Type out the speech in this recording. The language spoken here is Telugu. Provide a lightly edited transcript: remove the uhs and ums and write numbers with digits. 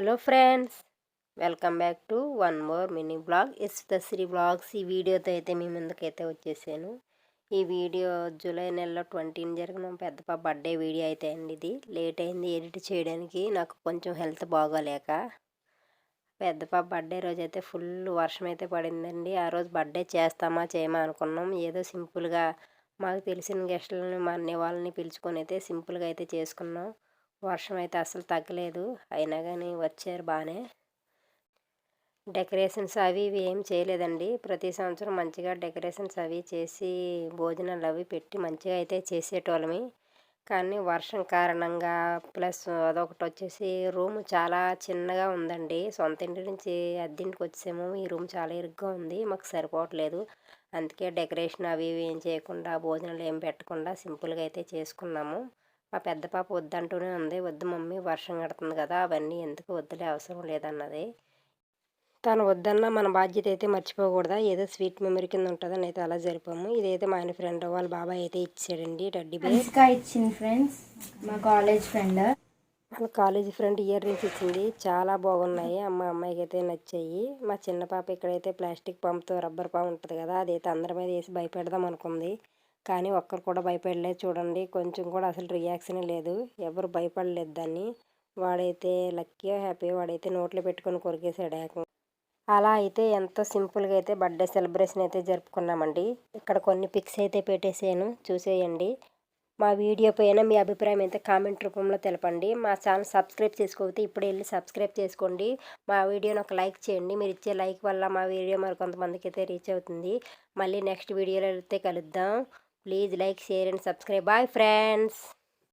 Hello friends, welcome back to one more mini blog. It's the Shri blogs. ఈ వీడియోతో అయితే మీ ముందుకైతే వచ్చేసాను. ఈ వీడియో జూలై నెలలో 20 జరిగిన పెద్ద పాప బర్త్డే వీడియో అయితే అండి. ఇది లేట్ అయింది ఎడిట్ చేయడానికి, నాకు కొంచెం హెల్త్ బాగోలేక. పెద్ద పాప బర్త్డే రోజు అయితే ఫుల్ వర్షం అయితే పడిందండి. ఆ రోజు బర్త్డే చేస్తామా చేయమా అనుకున్నాం. ఏదో సింపుల్గా మాకు తెలిసిన గెస్టులని మా అన్నయ్య వాళ్ళని పిలుచుకొని అయితే సింపుల్గా అయితే చేసుకున్నాం. వర్షం అయితే అసలు తగ్గలేదు, అయినా కానీ వచ్చారు బాగానే. డెకరేషన్స్ అవి ఇవి ఏం చేయలేదండి. ప్రతి సంవత్సరం మంచిగా డెకరేషన్స్ అవి చేసి భోజనాలు అవి పెట్టి మంచిగా అయితే చేసేటోళ్ళమి. కానీ వర్షం కారణంగా ప్లస్ అదొకటి వచ్చేసి రూమ్ చాలా చిన్నగా ఉందండి. సొంత ఇంటి నుంచి అద్దెంటికి వచ్చాము. ఈ రూమ్ చాలా ఇరుగ్గా ఉంది, మాకు సరిపోవట్లేదు. అందుకే డెకరేషన్ అవి ఇవి ఏం చేయకుండా భోజనాలు ఏం పెట్టకుండా సింపుల్గా అయితే చేసుకున్నాము. మా పెద్ద పాప వద్దంటూనే ఉంది. వద్దు మమ్మీ, వర్షం కడుతుంది కదా, అవన్నీ ఎందుకు, వద్దులే, అవసరం లేదన్నది. తను వద్దన్నా మన బాధ్యత అయితే మర్చిపోకూడదా, ఏదో స్వీట్ మెమరీ కింద ఉంటుందని అయితే అలా జరిపాము. ఇదైతే మా ఆయన ఫ్రెండ్ వాళ్ళ బాబాయ్ అయితే ఇచ్చాడండి టెడ్డీ బేర్. ఇచ్చింది ఫ్రెండ్స్, మా కాలేజ్ ఫ్రెండ్. వాళ్ళ కాలేజీ ఫ్రెండ్ ఇయర్ రింగ్స్ ఇచ్చింది, చాలా బాగున్నాయి. అమ్మాయికి అయితే నచ్చాయి. మా చిన్న పాప ఇక్కడైతే ప్లాస్టిక్ పామ్తో రబ్బర్ పామ్ ఉంటుంది కదా, అదైతే అందరి మీద వేసి భయపెడదాం అనుకుంది. కానీ ఒక్కరు కూడా భయపడలేదు. చూడండి, కొంచెం కూడా అసలు రియాక్షన్ లేదు, ఎవరు భయపడలేదు దాన్ని. వాడైతే లక్కీ హ్యాపీ, వాడైతే నోట్లో పెట్టుకొని కొరికేసాడు ఏకం. అలా అయితే ఎంతో సింపుల్గా అయితే బర్త్డే సెలబ్రేషన్ అయితే జరుపుకున్నామండి. ఇక్కడ కొన్ని పిక్స్ అయితే పెట్టేసాను, చూసేయండి. మా వీడియో పైన మీ అభిప్రాయం అయితే కామెంట్ రూపంలో తెలపండి. మా ఛానల్ సబ్స్క్రైబ్ చేసుకోకపోతే ఇప్పుడు వెళ్ళి సబ్స్క్రైబ్ చేసుకోండి. మా వీడియోని ఒక లైక్ చేయండి. మీరు ఇచ్చే లైక్ వల్ల మా వీడియో మరి కొంతమందికి అయితే రీచ్ అవుతుంది. మళ్ళీ నెక్స్ట్ వీడియోలో అయితే కలుద్దాం. Please like, share and subscribe. Bye friends.